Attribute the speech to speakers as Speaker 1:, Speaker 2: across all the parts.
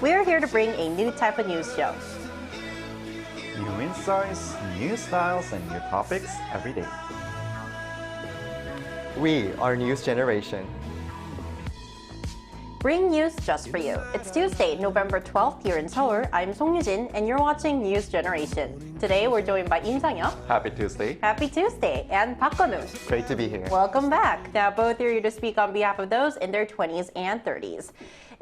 Speaker 1: We're here to bring a new type of news show.
Speaker 2: New insights, new styles, and new topics every day.
Speaker 3: We are News Generation.
Speaker 1: Bring news just for you. It's Tuesday, November 12th here in Seoul. I'm Song Yujin, and you're watching News Generation. Today, we're joined by Im Sang-hyuk.
Speaker 2: Happy Tuesday.
Speaker 1: Happy Tuesday. And Park Gun-woo.
Speaker 3: Great to be here.
Speaker 1: Welcome back. Now, both are here to speak on behalf of those in their 20s and 30s.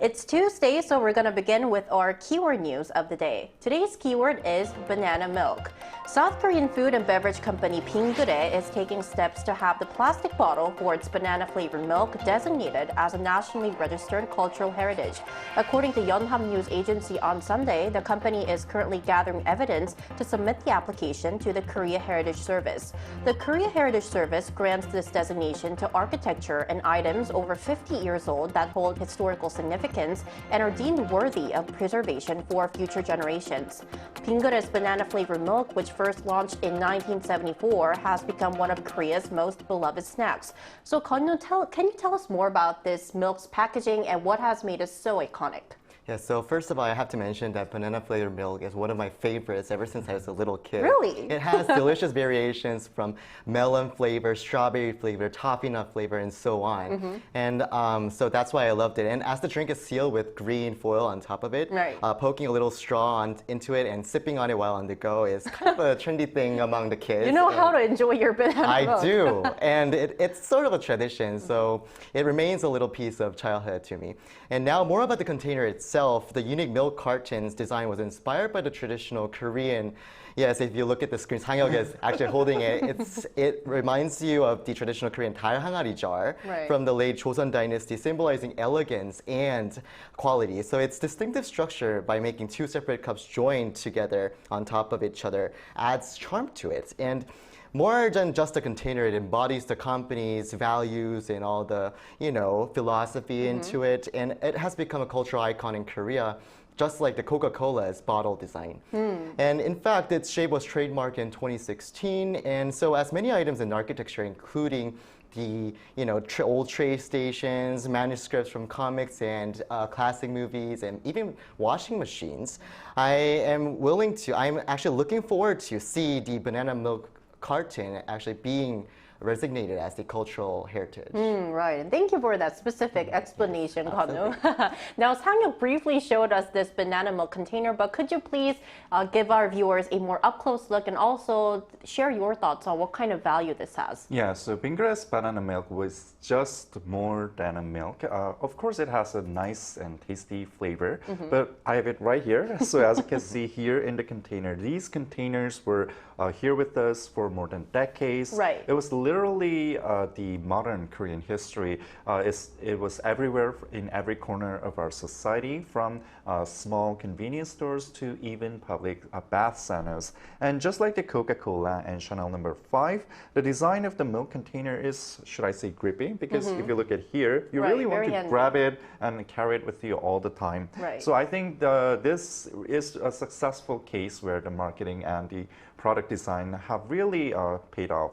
Speaker 1: It's Tuesday, so we're going to begin with our keyword news of the day. Today's keyword is banana milk. South Korean food and beverage company Bingure is taking steps to have the plastic bottle for its banana-flavored milk designated as a nationally registered cultural heritage. According to Yonhap News Agency on Sunday, the company is currently gathering evidence to submit the application to the Korea Heritage Service. The Korea Heritage Service grants this designation to architecture and items over 50 years old that hold historical significance and are deemed worthy of preservation for future generations. Bingure's banana-flavored milk, which first launched in 1974, has become one of Korea's most beloved snacks. So can you tell us more about this milk's packaging and what has made it so iconic?
Speaker 3: Yeah, so first of all, I have to mention that banana flavored milk is one of my favorites ever since I was a little kid.
Speaker 1: Really?
Speaker 3: It has delicious variations from melon flavor, strawberry flavor, toffee nut flavor, and so on. And so that's why I loved it. And as the drink is sealed with green foil on top of it,
Speaker 1: Right.
Speaker 3: Poking a little straw into it and sipping on it while on the go is kind of a trendy thing among the kids.
Speaker 1: You know
Speaker 3: And
Speaker 1: how to enjoy your banana milk.
Speaker 3: I do, and it's sort of a tradition, so it remains a little piece of childhood to me. And now more about the container itself. The unique milk carton's design was inspired by the traditional Korean. Yes, if you look at the screen, Sang-hyuk is actually holding it. It reminds you of the traditional Korean 달항아리 jar
Speaker 1: Right.
Speaker 3: from the late Joseon dynasty, symbolizing elegance and quality. So its distinctive structure by making two separate cups joined together on top of each other adds charm to it. And more than just a container, it embodies the company's values and all the, philosophy into it. And it has become a cultural icon in Korea, just like the Coca-Cola's bottle design. And in fact, its shape was trademarked in 2016. And so as many items in architecture, including the old train stations, manuscripts from comics and classic movies, and even washing machines, I'm actually looking forward to see the banana milk carton actually being designated as the cultural heritage.
Speaker 1: Right, and thank you for that specific explanation, Kanu. Now, Sang-hyuk briefly showed us this banana milk container, but could you please give our viewers a more up-close look and also share your thoughts on what kind of value this has?
Speaker 2: Yeah, so Bingure's banana milk was just more than a milk. Of course, it has a nice and tasty flavor, but I have it right here. So as you can see here in the container, these containers were here with us for more than decades.
Speaker 1: Right.
Speaker 2: It was literally the modern Korean history. It was everywhere in every corner of our society, from small convenience stores to even public bath centers. And just like the Coca-Cola and Chanel No. 5, the design of the milk container is, should I say, grippy? Because if you look at here, you
Speaker 1: Right,
Speaker 2: really want
Speaker 1: very
Speaker 2: to
Speaker 1: handy.
Speaker 2: grab it and carry it with you all the time.
Speaker 1: Right.
Speaker 2: So I think this is a successful case where the marketing and the product design have really paid off.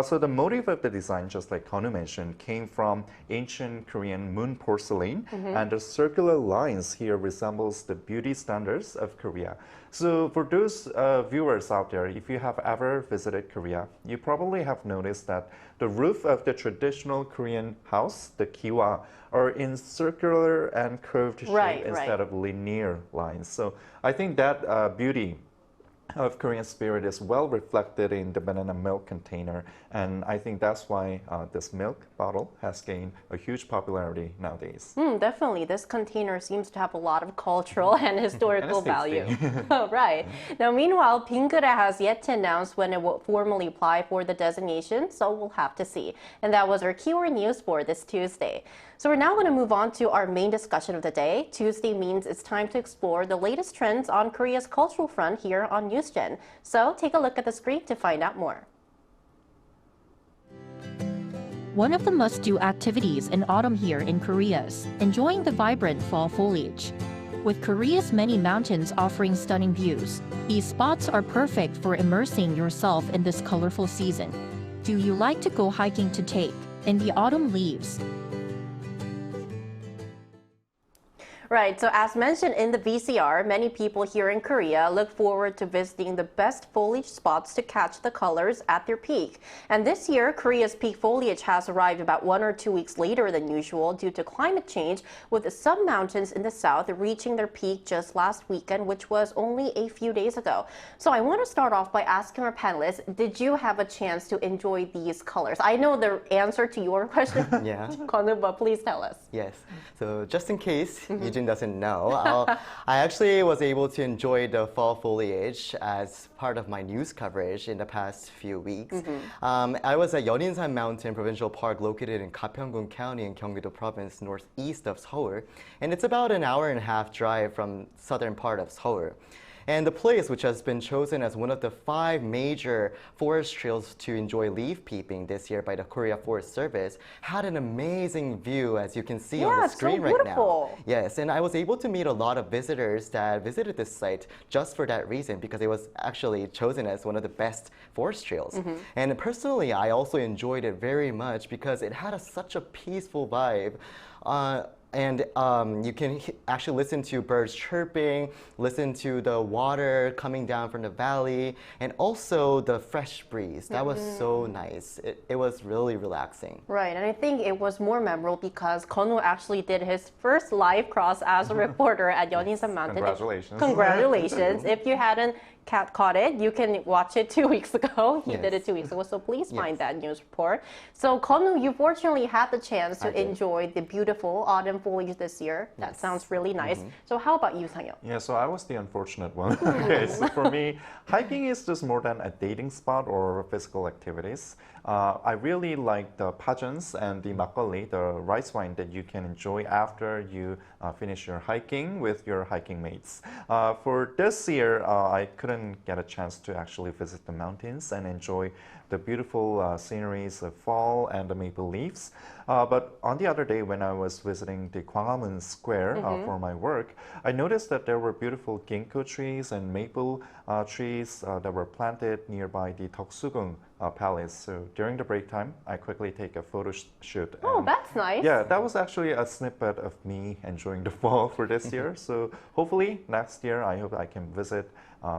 Speaker 2: So the motive of the design, just like Kanu mentioned, came from ancient Korean moon porcelain, and the circular lines here resembles the beauty standards of Korea. So for those viewers out there, if you have ever visited Korea, you probably have noticed that the roof of the traditional Korean house, the kiwa, are in circular and curved shape instead of linear lines. So I think that beauty of Korean spirit is well reflected in the banana milk container, and I think that's why this milk bottle has gained a huge popularity nowadays.
Speaker 1: Definitely, this container seems to have a lot of cultural and historical value. Oh, right. Now, meanwhile, Bingure has yet to announce when it will formally apply for the designation, so we'll have to see. And that was our keyword news for this Tuesday. So we're now going to move on to our main discussion of the day. Tuesday means it's time to explore the latest trends on Korea's cultural front here on NewsGen. So take a look at the screen to find out more.
Speaker 4: One of the must-do activities in autumn here in Korea is enjoying the vibrant fall foliage. With Korea's many mountains offering stunning views, these spots are perfect for immersing yourself in this colorful season. Do you like to go hiking to take in the autumn leaves?
Speaker 1: Right, so as mentioned in the VCR, many people here in Korea look forward to visiting the best foliage spots to catch the colors at their peak. And this year, Korea's peak foliage has arrived about 1 or 2 weeks later than usual due to climate change, with some mountains in the south reaching their peak just last weekend, which was only a few days ago. So I want to start off by asking our panelists, did you have a chance to enjoy these colors? I know the answer to your question,
Speaker 3: Yeah.
Speaker 1: Kwonu, but please tell us.
Speaker 3: Yes. So just in case Eugene doesn't know, I actually was able to enjoy the fall foliage as part of my news coverage in the past few weeks. I was at Yeon인산 Mountain Provincial Park located in Gapyeongun County in Gyeonggi-do Province, northeast of Seoul. And it's about an hour and a half drive from southern part of Seoul. And the place, which has been chosen as one of the 5 major forest trails to enjoy leaf peeping this year by the Korea Forest Service, had an amazing view, as you can see on the screen right now. Yes, and I was able to meet a lot of visitors that visited this site just for that reason, because it was actually chosen as one of the best forest trails. And personally, I also enjoyed it very much because it had such a peaceful vibe. And you can actually listen to birds chirping, listen to the water coming down from the valley, and also the fresh breeze. That was so nice. It was really relaxing.
Speaker 1: Right, and I think it was more memorable because Kwonu actually did his first live cross as a reporter at Yeon인산 Mountain.
Speaker 2: Congratulations.
Speaker 1: Congratulations. If you hadn't caught it, you can watch it 2 weeks ago. He did it 2 weeks ago, so please find that news report. So Kwonu, you fortunately had the chance to enjoy the beautiful autumn foliage this year. That sounds really nice. So how about you, Sang-yeon?
Speaker 2: Yeah, so I was the unfortunate one. Okay, so for me, hiking is just more than a dating spot or physical activities. I really like the pageants and the makgeolli, the rice wine that you can enjoy after you finish your hiking with your hiking mates. For this year, I couldn't get a chance to actually visit the mountains and enjoy the beautiful sceneries of fall and the maple leaves. But on the other day, when I was visiting the Gwanghwamun Square for my work, I noticed that there were beautiful ginkgo trees and maple trees that were planted nearby the Deoksugung Palace. So during the break time, I quickly take a photo shoot.
Speaker 1: Oh, that's nice.
Speaker 2: Yeah, that was actually a snippet of me enjoying the fall for this year. So hopefully next year, I hope I can visit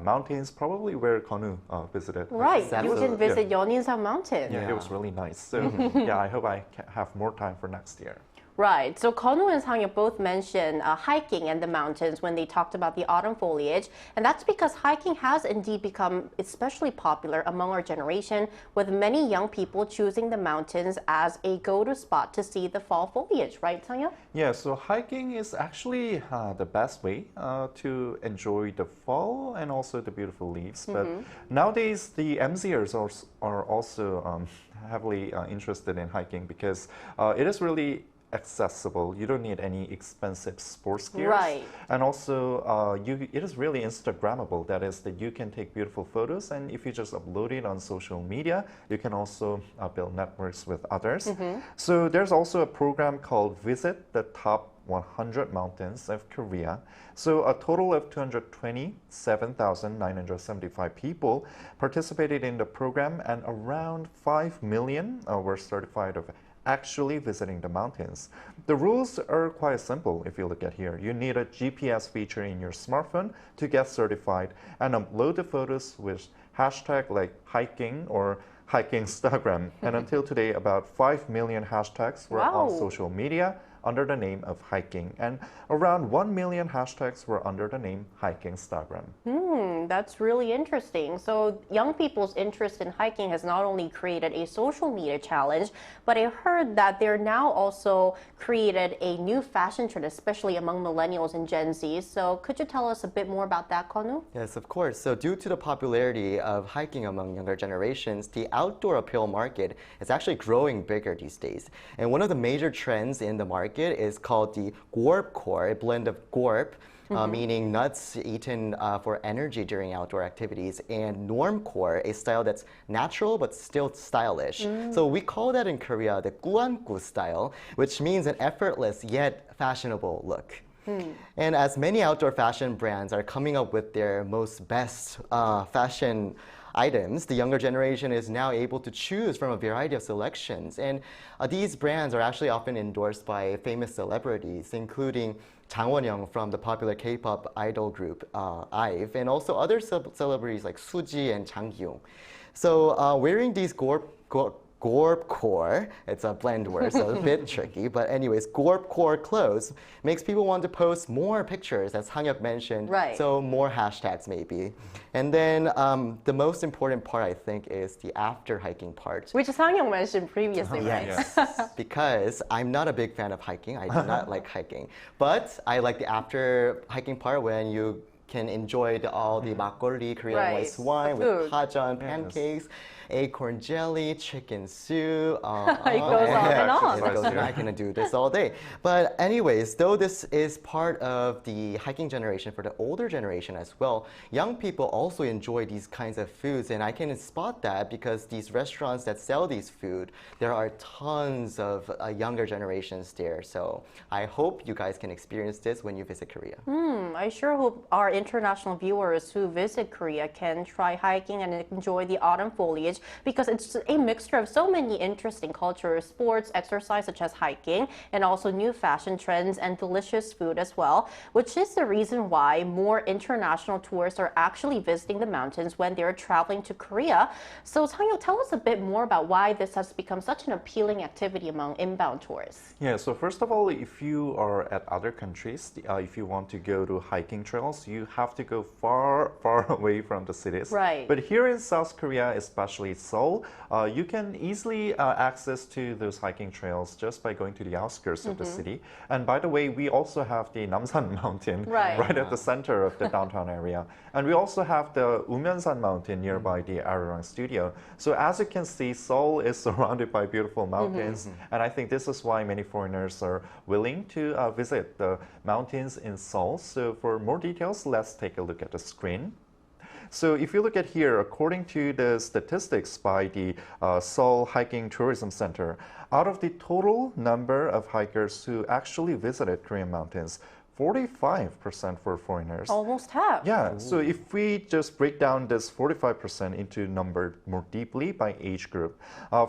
Speaker 2: mountains, probably where Kwonu visited.
Speaker 1: Right,
Speaker 3: Exactly.
Speaker 1: you can visit Yeon인산 Mountain.
Speaker 2: Yeah, it was really nice. So yeah, I hope I have more time for next year.
Speaker 1: Right. So Kwonu and Sang-yeon both mentioned hiking and the mountains when they talked about the autumn foliage. And that's because hiking has indeed become especially popular among our generation, with many young people choosing the mountains as a go-to spot to see the fall foliage. Right, Sang-yeon?
Speaker 2: Yeah, so hiking is actually the best way to enjoy the fall and also the beautiful leaves. But nowadays, the MZers are also heavily interested in hiking because it is really accessible. You don't need any expensive sports gear.
Speaker 1: Right.
Speaker 2: And also, it is really Instagrammable. That is, that you can take beautiful photos, and if you just upload it on social media, you can also build networks with others. So there's also a program called Visit the Top 100 Mountains of Korea. So a total of 227,975 people participated in the program, and around 5 million were certified of actually visiting the mountains. The rules are quite simple if you look at here. You need a GPS feature in your smartphone to get certified and upload the photos with hashtag like hiking or hikingstagram. And until today, about 5 million hashtags were on social media under the name of hiking, and around 1 million hashtags were under the name hikingstagram.
Speaker 1: That's really interesting. So young people's interest in hiking has not only created a social media challenge, but I heard that they're now also created a new fashion trend, especially among millennials and Gen Z. So could you tell us a bit more about that, Kwonu?
Speaker 3: Yes, of course. So due to the popularity of hiking among younger generations, the outdoor apparel market is actually growing bigger these days. And one of the major trends in the market is called the gorpcore, a blend of gorp, meaning nuts eaten for energy during outdoor activities, and normcore, a style that's natural but still stylish. So we call that in Korea the 꾸안꾸 style, which means an effortless yet fashionable look. And as many outdoor fashion brands are coming up with their most best fashion items, the younger generation is now able to choose from a variety of selections. And these brands are actually often endorsed by famous celebrities, including Jang Won-young from the popular K-pop idol group IVE, and also other celebrities like Suji and Jang Hyung. So wearing these Gorpcore, it's a blend word, so a bit tricky, but anyways, Gorpcore clothes makes people want to post more pictures, as Hang-hyuk mentioned,
Speaker 1: Right.
Speaker 3: so more hashtags maybe. And then the most important part, I think, is the after hiking part.
Speaker 1: Which Sang-hyuk mentioned previously, right?
Speaker 3: Yes, because I'm not a big fan of hiking. I do not like hiking. But I like the after hiking part when you can enjoy all the makgeolli, Korean
Speaker 1: Right,
Speaker 3: rice wine
Speaker 1: the
Speaker 3: with
Speaker 1: food.
Speaker 3: pajeon, pancakes, acorn jelly, chicken soup.
Speaker 1: It goes on and on.
Speaker 3: It goes on. I can do this all day. But anyways, though this is part of the hiking generation for the older generation as well, young people also enjoy these kinds of foods. And I can spot that because these restaurants that sell these food, there are tons of younger generations there. So I hope you guys can experience this when you visit Korea.
Speaker 1: I sure hope our international viewers who visit Korea can try hiking and enjoy the autumn foliage because it's a mixture of so many interesting cultures, sports, exercise such as hiking, and also new fashion trends and delicious food as well, which is the reason why more international tourists are actually visiting the mountains when they're traveling to Korea. So Sang-hyuk, tell us a bit more about why this has become such an appealing activity among inbound tourists.
Speaker 2: Yeah, so first of all, if you are at other countries, if you want to go to hiking trails, you have to go far, far away from the cities.
Speaker 1: Right.
Speaker 2: But here in South Korea, especially Seoul, you can easily access to those hiking trails just by going to the outskirts of the city. And by the way, we also have the Namsan Mountain
Speaker 1: Right.
Speaker 2: at the center of the downtown area. And we also have the Umyeonsan Mountain nearby the Arirang studio. So as you can see, Seoul is surrounded by beautiful mountains. And I think this is why many foreigners are willing to visit the mountains in Seoul. So for more details, let's take a look at the screen. So if you look at here, according to the statistics by the Seoul Hiking Tourism Center, out of the total number of hikers who actually visited Korean mountains, 45% were foreigners.
Speaker 1: Almost half.
Speaker 2: Yeah, so if we just break down this 45% into number more deeply by age group,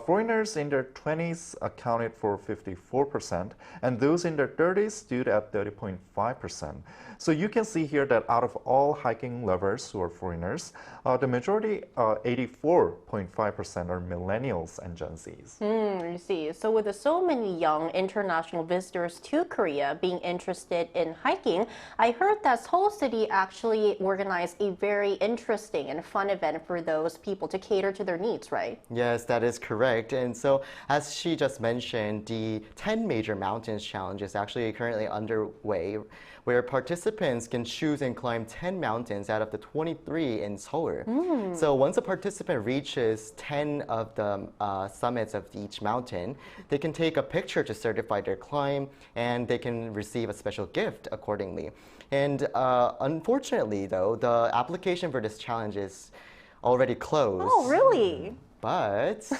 Speaker 2: foreigners in their 20s accounted for 54%, and those in their 30s stood at 30.5%. So you can see here that out of all hiking lovers who are foreigners, the majority, 84.5%, are millennials and Gen Zs.
Speaker 1: You see. So with so many young international visitors to Korea being interested in hiking, I heard that Seoul City actually organized a very interesting and fun event for those people to cater to their needs, right?
Speaker 3: Yes, that is correct. And so, as she just mentioned, the 10 Major Mountains Challenge is actually currently underway, where participants can choose and climb 10 mountains out of the 23 in Seoul. So once a participant reaches 10 of the summits of each mountain, they can take a picture to certify their climb, and they can receive a special gift accordingly. And unfortunately, though, the application for this challenge is already closed.
Speaker 1: Oh, really?
Speaker 3: But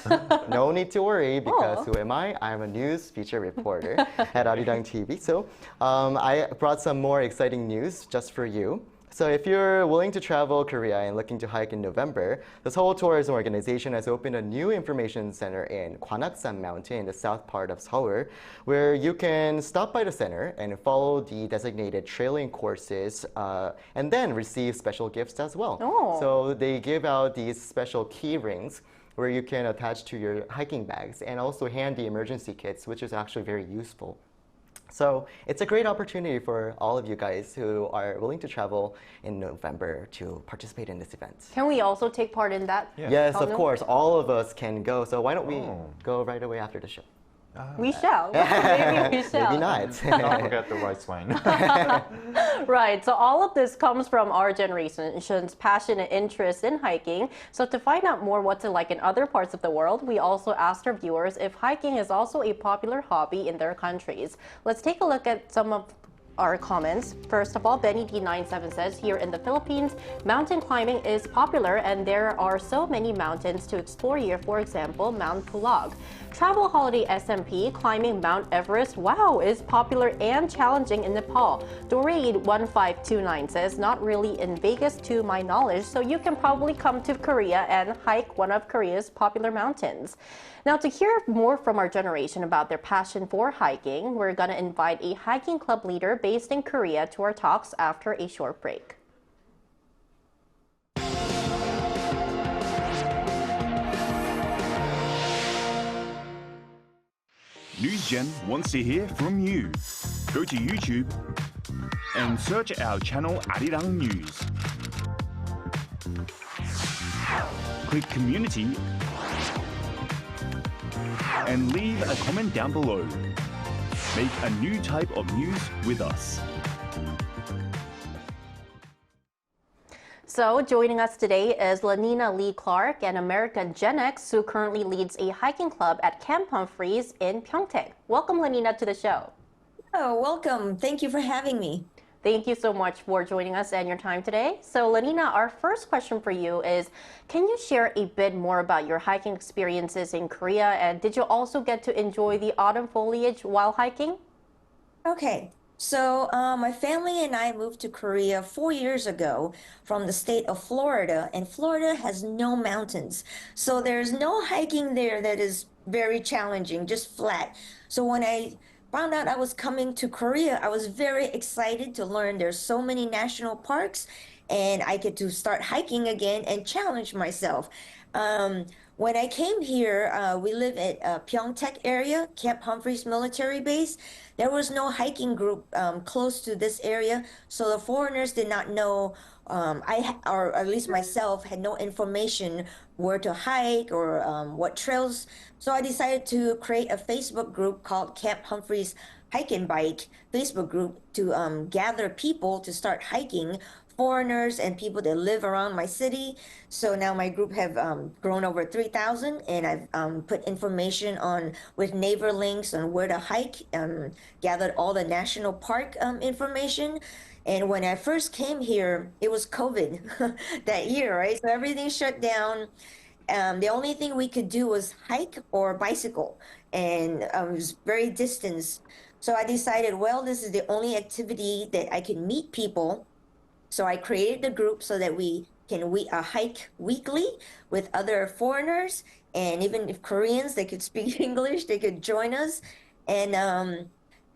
Speaker 3: no need to worry because who am I? I'm a news feature reporter at Arirang TV. So I brought some more exciting news just for you. So if you're willing to travel Korea and looking to hike in November, the Seoul Tourism Organization has opened a new information center in Gwanaksan Mountain in the south part of Seoul, where you can stop by the center and follow the designated trailing courses and then receive special gifts as well.
Speaker 1: Oh.
Speaker 3: So they give out these special key rings where you can attach to your hiking bags and also handy emergency kits, which is actually very useful. So it's a great opportunity for all of you guys who are willing to travel in November to participate in this event.
Speaker 1: Can we also take part in that?
Speaker 2: Yeah.
Speaker 3: Yes, of
Speaker 1: Tanu?
Speaker 3: course, all of us can go. So why don't we go right away after the show?
Speaker 1: We shall. Maybe we shall.
Speaker 3: Maybe not.
Speaker 2: Don't forget the rice wine.
Speaker 1: Right. So all of this comes from our generation's passion and interest in hiking. So to find out more what's it like in other parts of the world, we also asked our viewers if hiking is also a popular hobby in their countries. Let's take a look at some of our comments. First of all, Benny D97 says, here in the Philippines, mountain climbing is popular and there are so many mountains to explore here. For example, Mount Pulag. Travel Holiday SMP, climbing Mount Everest, wow, is popular and challenging in Nepal. Dorade1529 says, not really in Vegas to my knowledge, so you can probably come to Korea and hike one of Korea's popular mountains. Now, to hear more from our generation about their passion for hiking, we're going to invite a hiking club leader based in Korea to our talks after a short break.
Speaker 5: NewsGen wants to hear from you. Go to YouTube and search our channel Arirang News. Click Community and leave a comment down below. Make a new type of news with us.
Speaker 1: So joining us today is Lanina Lee Clark, an American Gen X who currently leads a hiking club at Camp Humphreys in Pyeongtaek. Welcome, Lanina, to the show.
Speaker 6: Oh, welcome. Thank you for having me.
Speaker 1: Thank you so much for joining us and your time today. So Lanina, our first question for you is, can you share a bit more about your hiking experiences in Korea? And did you also get to enjoy the autumn foliage while hiking?
Speaker 6: Okay. So my family and I moved to Korea 4 years ago from the state of Florida, and Florida has no mountains. So there's no hiking there that is very challenging, just flat. So when I found out I was coming to Korea, I was very excited to learn there's so many national parks and I get to start hiking again and challenge myself. When I came here, we live at Pyeongtaek area, Camp Humphreys military base. There was no hiking group close to this area, so the foreigners did not know, or at least myself, had no information where to hike or what trails. So I decided to create a Facebook group called Camp Humphreys Hike and Bike Facebook group to gather people to start hiking, foreigners and people that live around my city. So now my group have grown over 3,000, and I've put information on with neighbor links on where to hike, gathered all the national park information. And when I first came here, it was COVID that year, right? So everything shut down. The only thing we could do was hike or bicycle, and it was very distant. So I decided, well, this is the only activity that I can meet people. So I created the group so that we can hike weekly with other foreigners, and even if Koreans, they could speak English, they could join us. And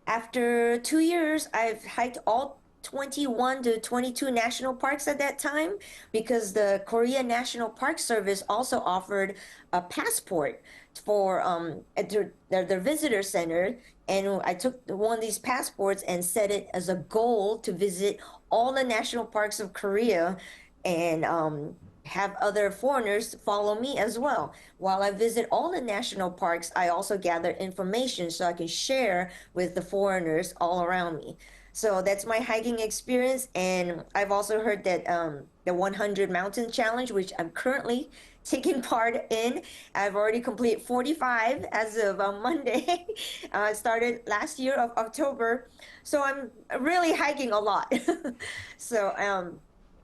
Speaker 6: after 2 years, I've hiked all 21 to 22 national parks at that time, because the Korea National Park Service also offered a passport for at their visitor center. And I took one of these passports and set it as a goal to visit all the national parks of Korea and have other foreigners follow me as well. While I visit all the national parks, I also gather information so I can share with the foreigners all around me. So that's my hiking experience. And I've also heard that the 100 Mountain Challenge, which I'm currently taking part in. I've already completed 45 as of Monday. I started last year of October. So I'm really hiking a lot. So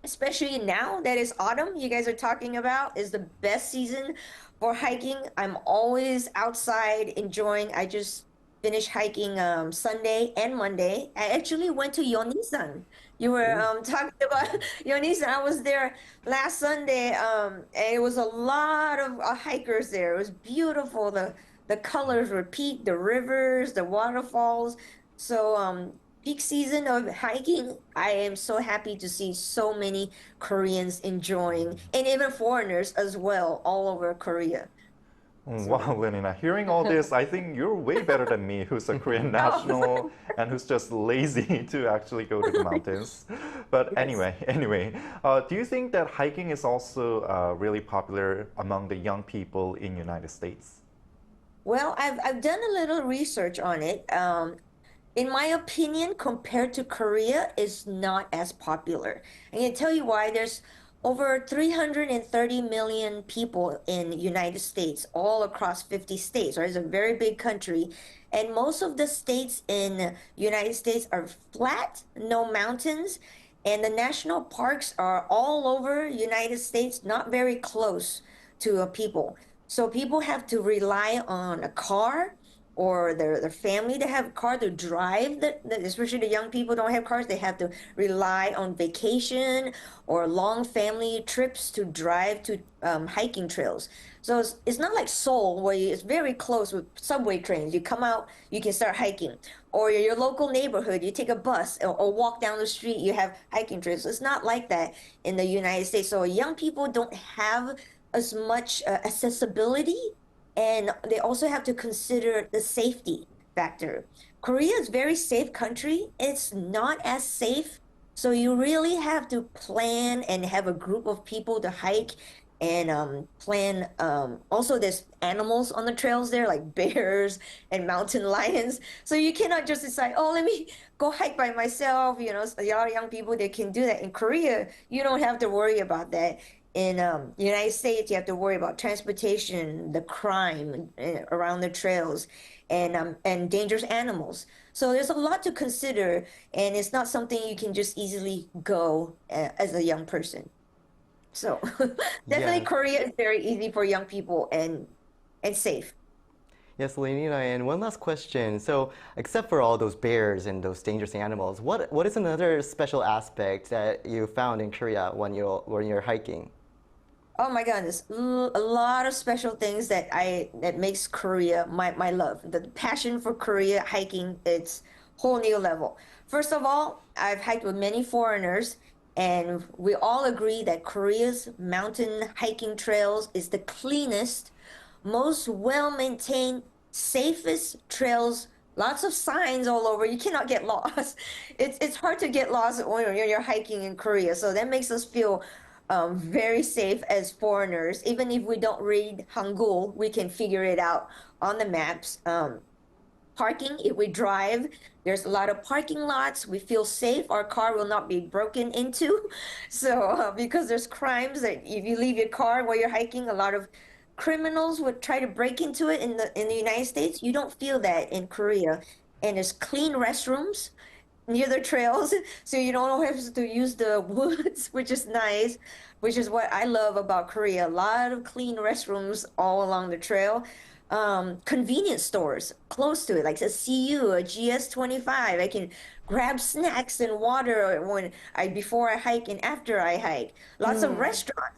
Speaker 6: especially now that it's autumn, you guys are talking about, is the best season for hiking. I'm always outside enjoying. I just finished hiking Sunday and Monday. I actually went to Yeonisan. You were talking about Yeonisan. I was there last Sunday, and it was a lot of hikers there. It was beautiful. The colors were peak, the rivers, the waterfalls. So peak season of hiking, I am so happy to see so many Koreans enjoying, and even foreigners as well, all over Korea.
Speaker 2: Wow, Lenina, hearing all this, I think you're way better than me, who's a Korean national and who's just lazy to actually go to the mountains. But anyway, do you think that hiking is also really popular among the young people in United States?
Speaker 6: Well, I've done a little research on it. In my opinion, compared to Korea, it's not as popular. I can tell you why. There's over 330 million people in the United States, all across 50 states, right? It's a very big country. And most of the states in United States are flat, no mountains. And the national parks are all over United States, not very close to people. So people have to rely on a car or their family to have a car to drive, especially the young people don't have cars. They have to rely on vacation or long family trips to drive to hiking trails. So it's not like Seoul where it's very close with subway trains. You come out, you can start hiking. Or your local neighborhood, you take a bus or walk down the street, you have hiking trails. It's not like that in the United States. So young people don't have as much accessibility, and they also have to consider the safety factor. Korea is a very safe country. It's not as safe. So you really have to plan and have a group of people to hike and plan. Also, there's animals on the trails there, like bears and mountain lions. So you cannot just decide, oh, let me go hike by myself. You know, a lot of young people, they can do that. In Korea, you don't have to worry about that. In the United States, you have to worry about transportation, the crime around the trails, and dangerous animals. So there's a lot to consider, and it's not something you can just easily go as a young person. So definitely Korea is very easy for young people and safe.
Speaker 3: Yes, Lenina, and one last question. So, except for all those bears and those dangerous animals, what is another special aspect that you found in Korea when you're hiking?
Speaker 6: Oh my goodness, a lot of special things that makes Korea my love. The passion for Korea hiking, it's whole new level. First of all, I've hiked with many foreigners, and we all agree that Korea's mountain hiking trails is the cleanest, most well-maintained, safest trails. Lots of signs all over. You cannot get lost. It's hard to get lost when you're hiking in Korea, so that makes us feel very safe as foreigners. Even if we don't read Hangul, we can figure it out on the maps. Parking, if we drive, there's a lot of parking lots. We feel safe. Our car will not be broken into. So because there's crimes that if you leave your car while you're hiking, a lot of criminals would try to break into it in the United States. You don't feel that in Korea. And there's clean restrooms near the trails, so you don't have to use the woods, which is nice, which is what I love about Korea. A lot of clean restrooms all along the trail. Convenience stores close to it, like a CU, a GS25. I can grab snacks and water before I hike and after I hike. Lots of restaurants.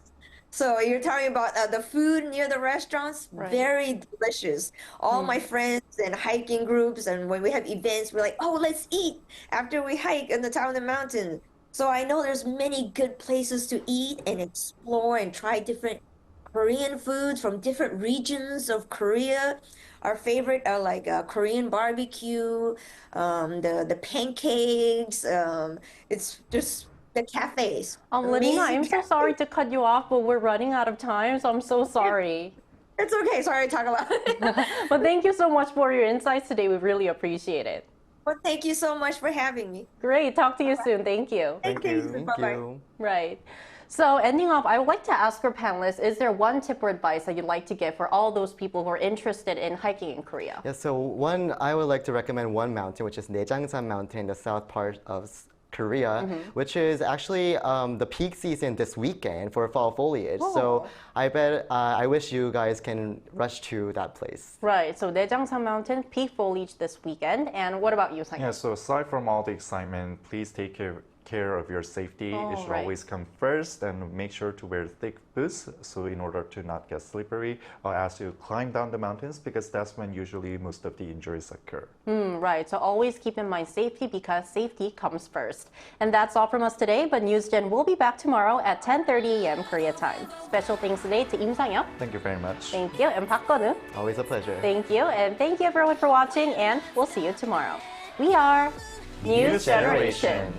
Speaker 6: So you're talking about the food near the restaurants, very delicious. All my friends and hiking groups, and when we have events, we're like, oh, let's eat after we hike on the top of the mountain. So I know there's many good places to eat and explore and try different Korean foods from different regions of Korea. Our favorite are like Korean barbecue, the pancakes. It's just the cafes.
Speaker 1: Lenina, I'm so
Speaker 6: Amazing
Speaker 1: sorry
Speaker 6: cafes.
Speaker 1: to cut you off, but we're running out of time, so I'm so sorry.
Speaker 6: It's okay. Sorry to talk a lot.
Speaker 1: But thank you so much for your insights today. We really appreciate it.
Speaker 6: Well, thank you so much for having me.
Speaker 1: Great. Talk to you soon. Thank you.
Speaker 3: Thank you. Thank
Speaker 6: Bye-bye.
Speaker 3: you.
Speaker 1: Right. So ending off, I would like to ask our panelists, is there one tip or advice that you'd like to give for all those people who are interested in hiking in Korea?
Speaker 3: Yeah, so I would like to recommend one mountain, which is Naejangsan Mountain in the south part of Korea, which is actually the peak season this weekend for fall foliage. So I wish you guys can rush to that place.
Speaker 1: Right. So Naejangsan Mountain, peak foliage this weekend. And what about you, Sang?
Speaker 2: Yeah, so aside from all the excitement, please take care of your safety. It should always come first, and make sure to wear thick boots so in order to not get slippery as you climb down the mountains, because that's when usually most of the injuries occur.
Speaker 1: Right. So always keep in mind safety, because safety comes first. And that's all from us today, but NewsGen will be back tomorrow at 10:30 a.m. Korea time. Special thanks today to Im Sang-yeop.
Speaker 2: Thank you very much.
Speaker 1: Thank you. And Park Geon-woo.
Speaker 3: Always a pleasure.
Speaker 1: Thank you. And thank you everyone for watching, and we'll see you tomorrow. We are
Speaker 2: News Generation.